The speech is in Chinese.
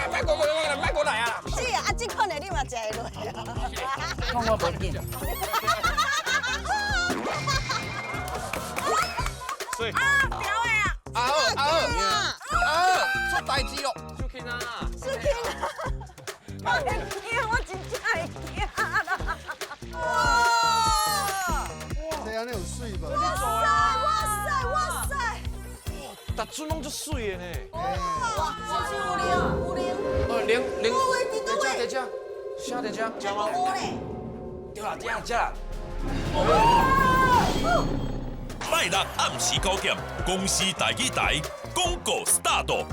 别过来啊！是啊，这款的你嘛食会落啊。看我无紧。所以啊，表的啊，阿二出代志咯！小庆啊，是听啊，我会惊，我真正会惊啦。哇！这安尼有水吧？哇塞！达阵拢足水的呢。哇，是有零有零，零，在在这，下在这，这么多嘞。对啦，这啦。拜六暗时9点，公司台语台广告 start。